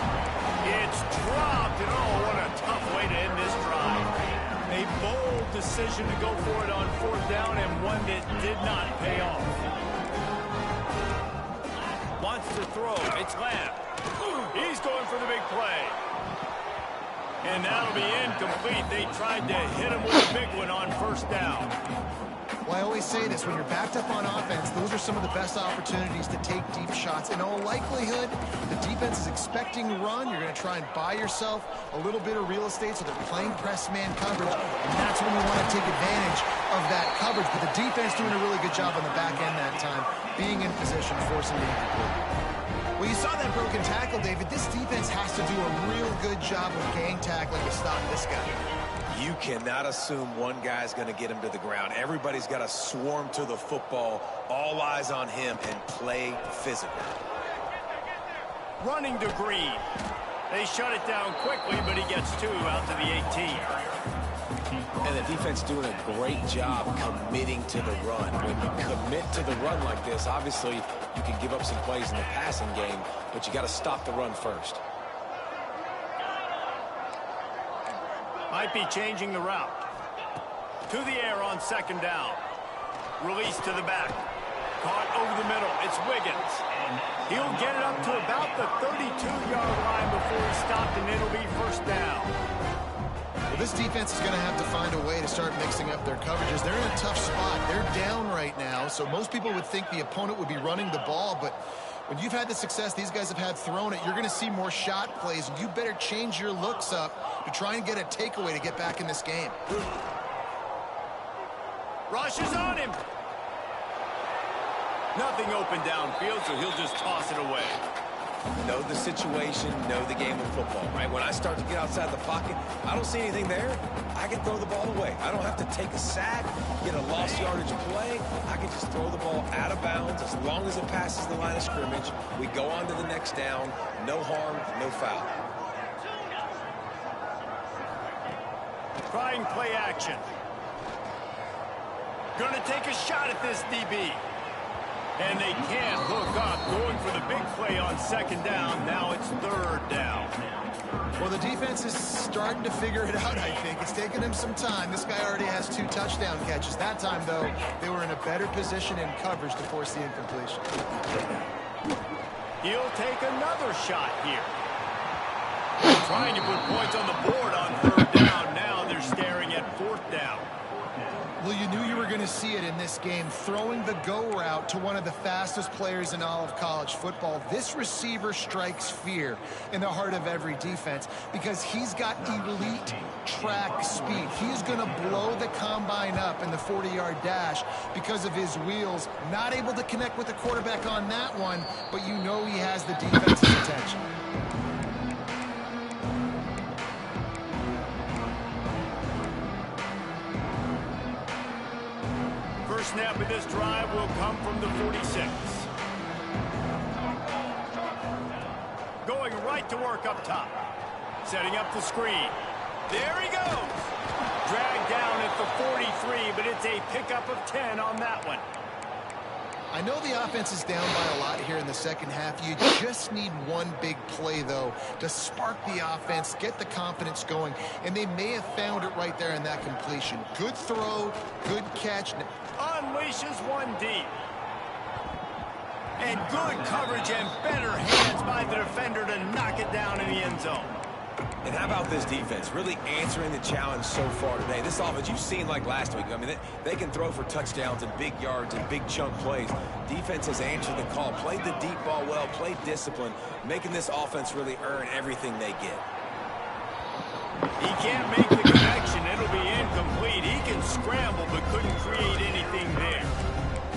It's dropped, and what a tough way to end this drive. A bold decision to go for it on 4th down, and one that did not pay off. Wants to throw. It's Lamb. He's going for the big play. And that'll be incomplete. They tried to hit him with a big one on 1st down. Well, I always say this, when you're backed up on offense, those are some of the best opportunities to take deep shots. In all likelihood, the defense is expecting a run. You're going to try and buy yourself a little bit of real estate, so they're playing press man coverage, and that's when you want to take advantage of that coverage. But the defense doing a really good job on the back end that time, being in position, forcing the incomplete. Well, you saw that broken tackle, David. This defense has to do a real good job of gang tackling to stop this guy. You cannot assume one guy's going to get him to the ground. Everybody's got to swarm to the football, all eyes on him, and play physical. Running to Green. They shut it down quickly, but he gets 2 out to the 18. And the defense doing a great job committing to the run. When you commit to the run like this, obviously you can give up some plays in the passing game, but you got to stop the run first. Might be changing the route. To the air on 2nd down. Release to the back. Caught over the middle. It's Wiggins. He'll get it up to about the 32-yard line before he's stopped, and it'll be 1st down. Well, this defense is going to have to find a way to start mixing up their coverages. They're in a tough spot. They're down right now, so most people would think the opponent would be running the ball, but when you've had the success these guys have had throwing it, you're going to see more shot plays, and you better change your looks up to try and get a takeaway to get back in this game. Rush is on him. Nothing open downfield, so he'll just toss it away. Know the situation, know the game of football, right? When I start to get outside the pocket, I don't see anything there, I can throw the ball away. I don't have to take a sack, get a lost yardage play. I can just throw the ball out of bounds as long as it passes the line of scrimmage. We go on to the next down. No harm, no foul. Trying play action. Going to take a shot at this DB. And they can't hook up, going for the big play on second down. Now it's third down. Well, the defense is starting to figure it out, I think. It's taken them some time. This guy already has 2 touchdown catches. That time, though, they were in a better position in coverage to force the incompletion. He'll take another shot here. Trying to put points on the board on third down. Now they're staring at fourth down. Well, you knew you were going to see it in this game, throwing the go route to one of the fastest players in all of college football. This receiver strikes fear in the heart of every defense because he's got elite track speed. He's going to blow the combine up in the 40-yard dash because of his wheels. Not able to connect with the quarterback on that one, but you know he has the defense's attention. First snap of this drive will come from the 46. Going right to work up top. Setting up the screen. There he goes. Dragged down at the 43, but it's a pickup of 10 on that one. I know the offense is down by a lot here in the second half. You just need one big play, though, to spark the offense, get the confidence going, and they may have found it right there in that completion. Good throw, good catch. Unleashes one deep. And good coverage and better hands by the defender to knock it down in the end zone. And how about this defense? Really answering the challenge so far today. This offense, you've seen like last week. I mean, they can throw for touchdowns and big yards and big chunk plays. Defense has answered the call, played the deep ball well, played discipline, making this offense really earn everything they get. He can't make the connection. It'll be incomplete. He can scramble but couldn't create anything there.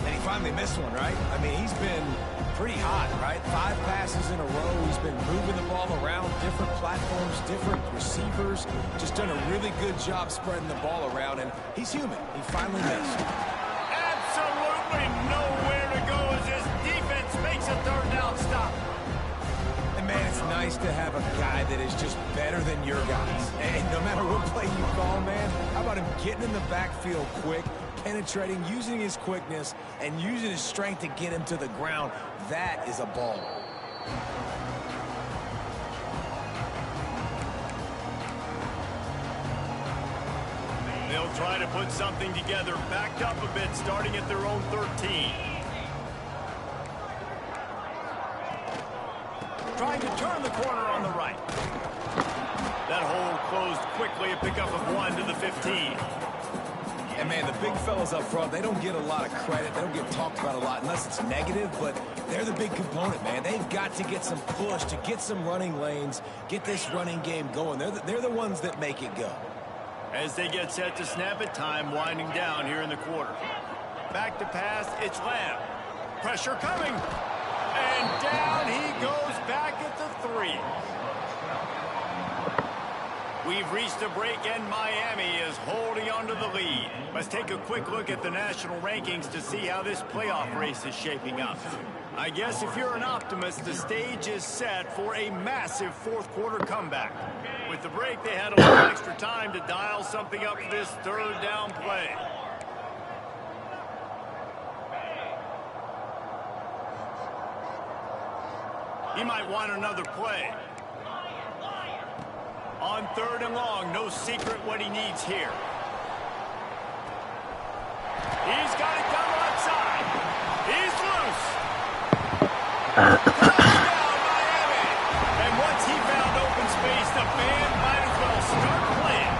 And he finally missed one, right? I mean, he's been pretty hot, right? 5 passes in a row. He's been moving the ball around, different platforms, different receivers. Just done a really good job spreading the ball around, and he's human. He finally missed. Absolutely nowhere to go as this defense makes a third down stop. And, man, it's nice to have a guy that is just better than your guys. And no matter what play you call, man, how about him getting in the backfield quick, penetrating, using his quickness, and using his strength to get him to the ground. That is a ball. They'll try to put something together, backed up a bit, starting at their own 13. Trying to turn the corner on the right. That hole closed quickly, a pickup of 1 to the 15. And, man, the big fellas up front, they don't get a lot of credit. They don't get talked about a lot unless it's negative, but they're the big component, man. They've got to get some push, to get some running lanes, get this running game going. They're the ones that make it go. As they get set to snap it, time winding down here in the quarter. Back to pass, it's Lamb. Pressure coming. And down he goes back at the 3. We've reached a break, and Miami is holding on to the lead. Let's take a quick look at the national rankings to see how this playoff race is shaping up. I guess if you're an optimist, the stage is set for a massive fourth-quarter comeback. With the break, they had a little extra time to dial something up for this third down play. He might want another play. On third and long, no secret what he needs here. He's got it down the left side. He's loose. Touchdown, Miami. And once he found open space, the band might as well start playing.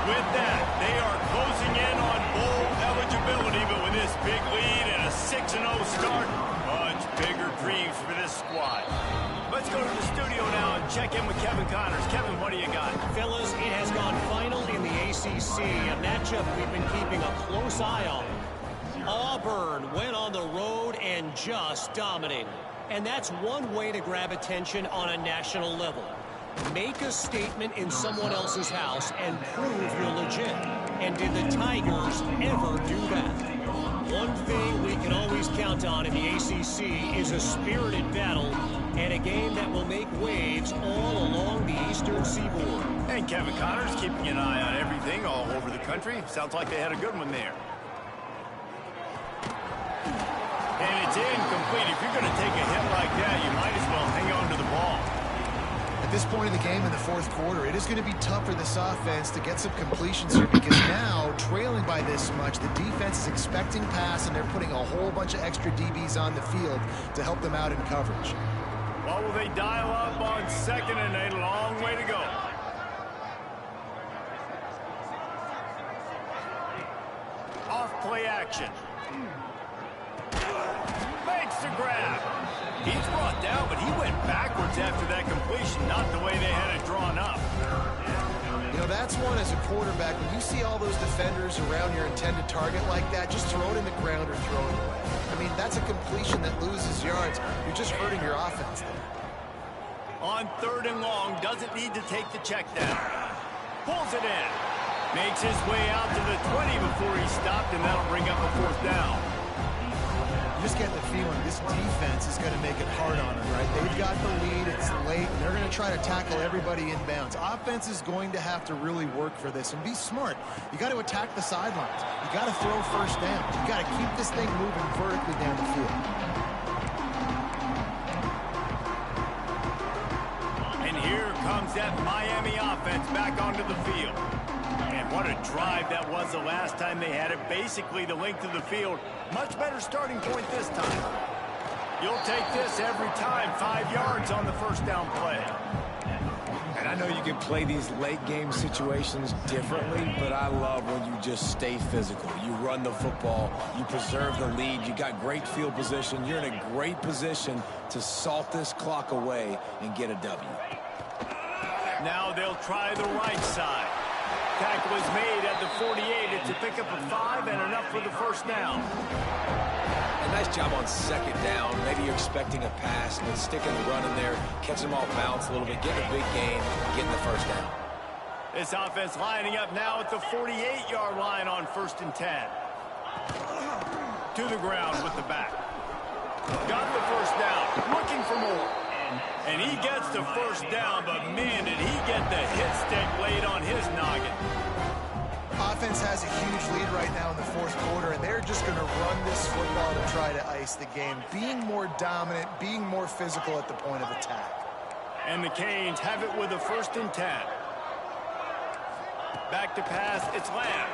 With that, they are closing in on bowl eligibility, but with this big lead and a 6-0 start, much bigger dreams for this squad. Let's go to the studio now and check in with Kevin Connors. Kevin, what do you got? Fellas, it has gone final in the ACC, a matchup we've been keeping a close eye on. Auburn went on the road and just dominated. And that's one way to grab attention on a national level. Make a statement in someone else's house and prove you're legit. And did the Tigers ever do that? One thing we can always count on in the ACC is a spirited battle and a game that will make waves all along the Eastern Seaboard. And Kevin Connors keeping an eye on everything all over the country. Sounds like they had a good one there. And it's incomplete. If you're going to take a hit like that, you might as well hang on to the ball. At this point in the game in the fourth quarter, it is going to be tough for this offense to get some completions here because now, trailing by this much, the defense is expecting pass, and they're putting a whole bunch of extra DBs on the field to help them out in coverage. Well, will they dial up on second and a long way to go? Off play action. Makes the grab. He's brought down, but he went backwards after that completion, not the way they had it drawn up. You know, that's one as a quarterback. When you see all those defenders around your intended target like that, just throw it in the ground or throw it away. I mean, that's a completion that loses yards. You're just hurting your offense there. On third and long, doesn't need to take the check down. Pulls it in. Makes his way out to the 20 before he stopped, and that'll bring up a fourth down. You just get the feeling this defense is going to make it hard on them, right? They've got the lead, it's late, and they're going to try to tackle everybody inbounds. Offense is going to have to really work for this and be smart. You got to attack the sidelines. You got to throw first down. You got to keep this thing moving vertically down the field. And here comes that Miami offense back onto the field. And what a drive that was the last time they had it. Basically the length of the field. Much better starting point this time. You'll take this every time. 5 yards on the first down play. And I know you can play these late game situations differently, but I love when you just stay physical. You run the football, you preserve the lead, you got great field position. You're in a great position to salt this clock away and get a W. Now they'll try the right side. Tackle is made at the 48. It's a pickup of 5 and enough for the first down. A nice job on second down. Maybe you're expecting a pass, but sticking the run in there, catching them off balance a little bit, getting a big gain, getting the first down. This offense lining up now at the 48-yard line on 1st and 10. To the ground with the back. Got the first down. Looking for more. And he gets the first down, but man, did he get the hit stick laid on his noggin. Offense has a huge lead right now in the fourth quarter, and they're just going to run this football to try to ice the game. Being more dominant, being more physical at the point of attack. And the Canes have it with a 1st and 10. Back to pass, it's Lamb.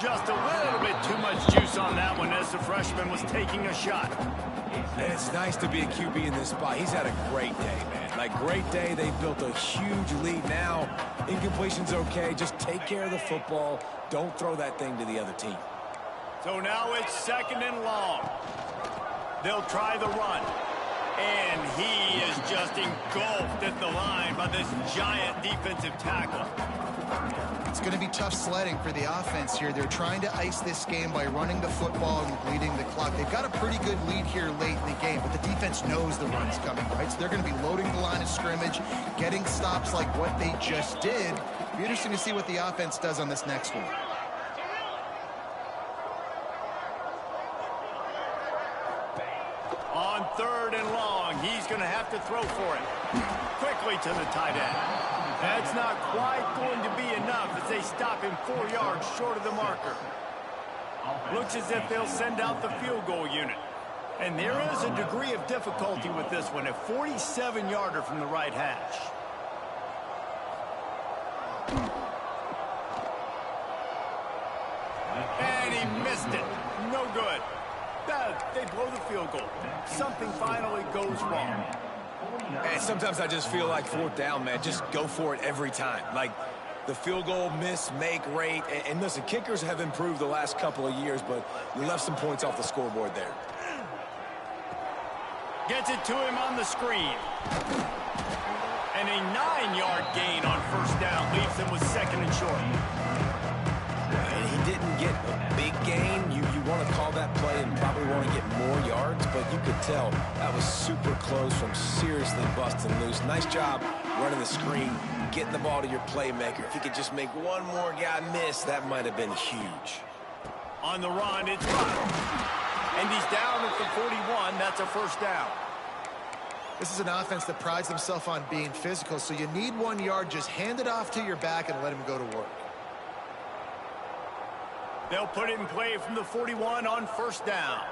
Just a little bit too much juice on that one as the freshman was taking a shot. And it's nice to be a QB in this spot. He's had a great day, man. Like, great day. They built a huge lead. Now, incompletion's okay. Just take care of the football. Don't throw that thing to the other team. So now it's 2nd and long. They'll try the run. And he is just engulfed at the line by this giant defensive tackle. It's going to be tough sledding for the offense here. They're trying to ice this game by running the football and bleeding the clock. They've got a pretty good lead here late in the game, but the defense knows the run's coming, right? So they're going to be loading the line of scrimmage, getting stops like what they just did. It'll be interesting to see what the offense does on this next one. On 3rd and long, he's going to have to throw for it. Quickly to the tight end. That's not quite going to be enough as they stop him 4 yards short of the marker. Looks as if they'll send out the field goal unit. And there is a degree of difficulty with this one, a 47-yarder from the right hash. And he missed it. No good. They blow the field goal. Something finally goes wrong. And sometimes I just feel like 4th down, man. Just go for it every time. Like, the field goal miss, make rate. And listen, kickers have improved the last couple of years, but you left some points off the scoreboard there. Gets it to him on the screen. And a 9-yard gain on 1st down leaves him with 2nd and short. And he didn't get a big gain. You want to call that play and probably want to get more yards, but you could tell that was super close from seriously busting loose. Nice job running the screen, getting the ball to your playmaker. If he could just make one more guy miss, that might have been huge. On the run, it's Rodgers. And he's down at the 41. That's a first down. This is an offense that prides themselves on being physical, so you need 1 yard. Just hand it off to your back and let him go to work. They'll put it in play from the 41 on first down.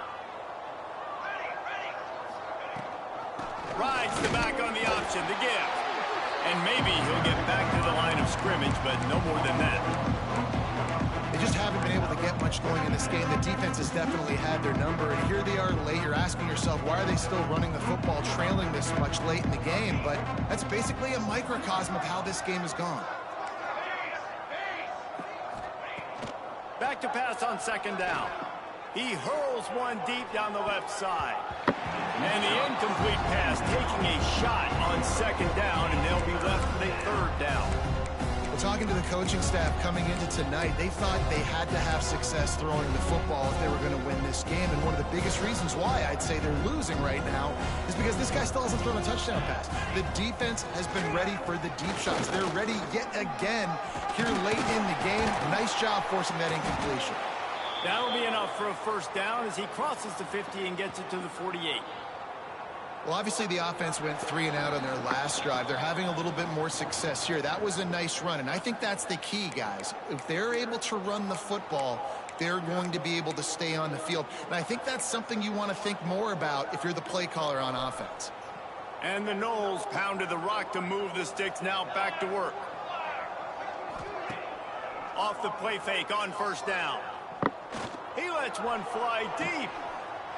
Rides the back on the option, the give. And maybe he'll get back to the line of scrimmage, but no more than that. They just haven't been able to get much going in this game. The defense has definitely had their number, and here they are late. You're asking yourself, why are they still running the football, trailing this much late in the game? But that's basically a microcosm of how this game has gone. Back to pass on second down. He hurls one deep down the left side. And the incomplete pass taking a shot on second down, and they'll be left with a third down. Well, talking to the coaching staff coming into tonight, they thought they had to have success throwing the football if they were going to win this game. And one of the biggest reasons why I'd say they're losing right now is because this guy still hasn't thrown a touchdown pass. The defense has been ready for the deep shots. They're ready yet again here late in the game. Nice job forcing that incompletion. That'll be enough for a first down as he crosses the 50 and gets it to the 48. Well, obviously the offense went 3 and out on their last drive. They're having a little bit more success here. That was a nice run, and I think that's the key, guys. If they're able to run the football, they're going to be able to stay on the field. And I think that's something you want to think more about if you're the play caller on offense. And the Noles pounded the rock to move the sticks, now back to work. Off the play fake on first down. He lets one fly deep.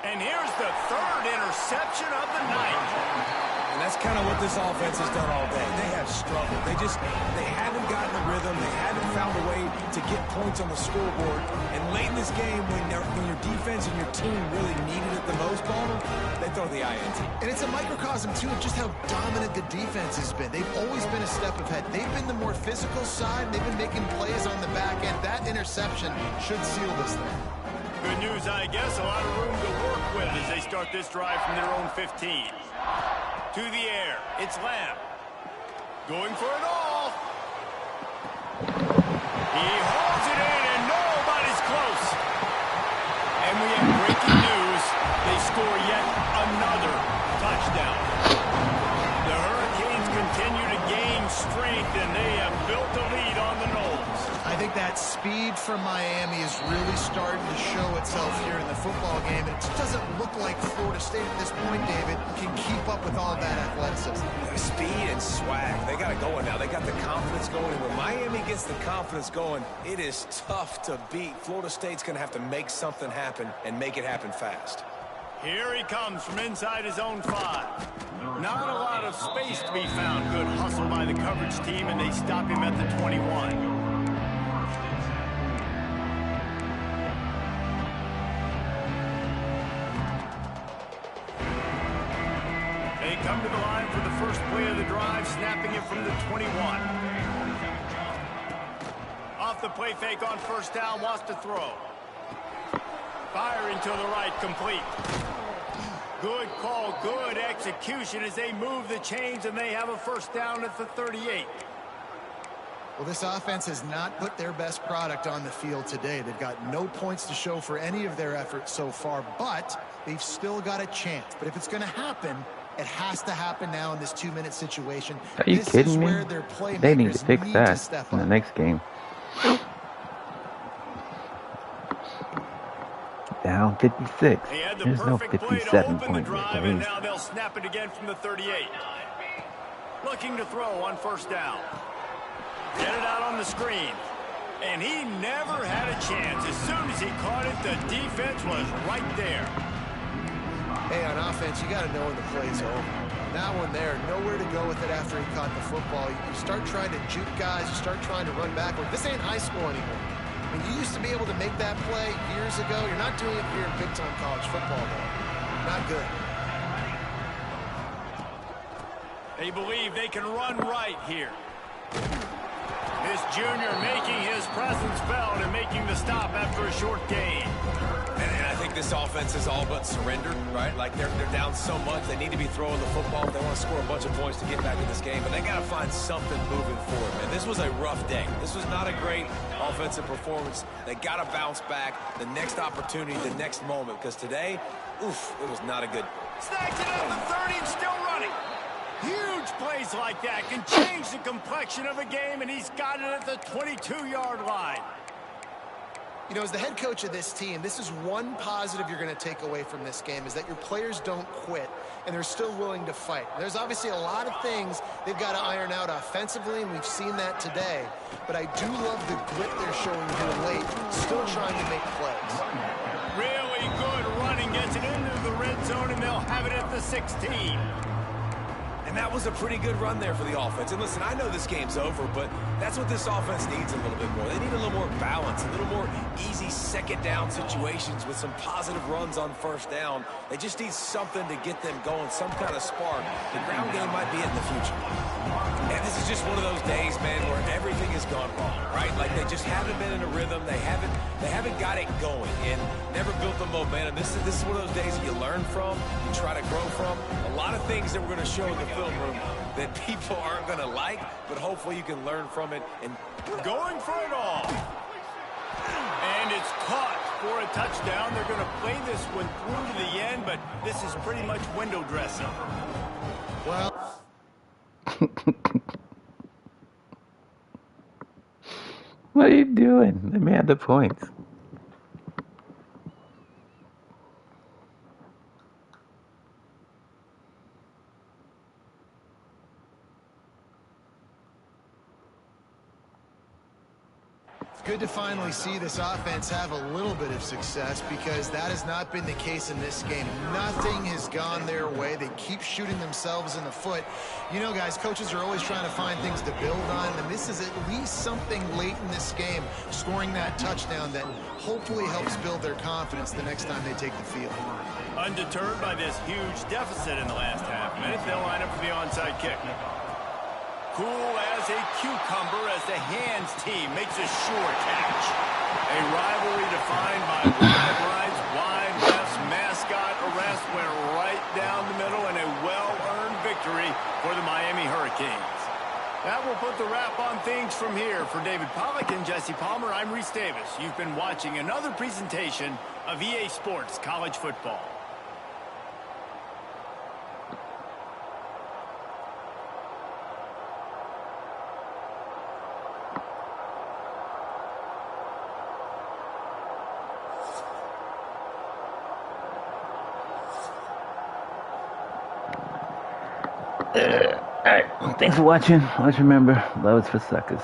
And here's the third interception of the night. And that's kind of what this offense has done all day. They have struggled. They haven't gotten the rhythm. They haven't found a way to get points on the scoreboard. And late in this game, when your defense and your team really needed it the most, Balmer, they throw the INT. And it's a microcosm, too, of just how dominant the defense has been. They've always been a step ahead. They've been the more physical side. They've been making plays on the back end. That interception should seal this thing. Good news, I guess. A lot of room to work with as they start this drive from their own 15. To the air. It's Lamb. Going for it all. He holds it in, and nobody's close. And we have breaking news. They score yet another touchdown. The Hurricanes continue to gain strength, and they have built a lead on the Noles. I think that speed from Miami is really starting to show itself here in the football game. And it just doesn't look like Florida State at this point, David, can keep up with all that athleticism. Speed and swag. They got it going now. They got the confidence going. And when Miami gets the confidence going, it is tough to beat. Florida State's going to have to make something happen and make it happen fast. Here he comes from inside his own 5. Not a lot of space to be found. Good hustle by the coverage team, and they stop him at the 21. They come to the line for the first play of the drive, snapping it from the 21. Off the play fake on first down, wants to throw. Firing to the right, complete. Good call, good execution as they move the chains, and they have a first down at the 38. Well, this offense has not put their best product on the field today. They've got no points to show for any of their efforts so far, but they've still got a chance. But if it's going to happen, it has to happen now in this 2-minute situation. Are you kidding me? They need to fix that in the next game. Down 56. There's no 57 point drive, and now they'll snap it again from the 38. Looking to throw on first down. Get it out on the screen. And he never had a chance. As soon as he caught it, the defense was right there. Hey, on offense, you got to know when the play's over. That one there, nowhere to go with it after he caught the football. You start trying to juke guys. You start trying to run backward. This ain't high school anymore. I mean, you used to be able to make that play years ago. You're not doing it here in big-time college football, though. Not good. They believe they can run right here. This junior making his presence felt and making the stop after a short gain. think this offense is all but surrendered, right? Like they're down so much. They need to be throwing the football if they want to score a bunch of points to get back in this game. But they got to find something moving forward, man. This was a rough day. This was not a great offensive performance. They got to bounce back the next opportunity, the next moment. Because today, oof, it was not a good. Snacks it up the 30 and still running. Huge plays like that can change the complexion of a game, and he's got it at the 22-yard line. You know, as the head coach of this team, this is one positive you're going to take away from this game, is that your players don't quit, and they're still willing to fight. There's obviously a lot of things they've got to iron out offensively, and we've seen that today. But I do love the grit they're showing here late, still trying to make plays. Really good running, gets it into the red zone, and they'll have it at the 16. And that was a pretty good run there for the offense. And listen, I know this game's over, but that's what this offense needs a little bit more. They need a little more balance, a little more easy second down situations with some positive runs on first down. They just need something to get them going, some kind of spark. The ground game might be it in the future. And this is just one of those days, man, where everything has gone wrong, right? Like they just haven't been in a rhythm. They haven't got it going and never built the momentum. This is one of those days that you learn from, you try to grow from. A lot of things that we're going to show in the film room that people aren't going to like, but hopefully you can learn from it. And going for it all. And it's caught for a touchdown. They're going to play this one through to the end, but this is pretty much window dressing. Well, what are you doing? Let me add the points. good to finally see this offense have a little bit of success, because that has not been the case in this game. Nothing has gone their way. They keep shooting themselves in the foot. You know, guys, coaches are always trying to find things to build on, and this is at least something late in this game, scoring that touchdown that hopefully helps build their confidence the next time they take the field. Undeterred by this huge deficit in the last half minute, they'll line up for the onside kick. Cool as a cucumber as the hands team makes a sure catch. A rivalry defined by wide lines, wide refs, mascot arrest went right down the middle, and a well-earned victory for the Miami Hurricanes. That will put the wrap on things from here. For David Pollack and Jesse Palmer, I'm Reese Davis. You've been watching another presentation of EA Sports College Football. Alright, thanks for watching. Always remember, love is for suckers.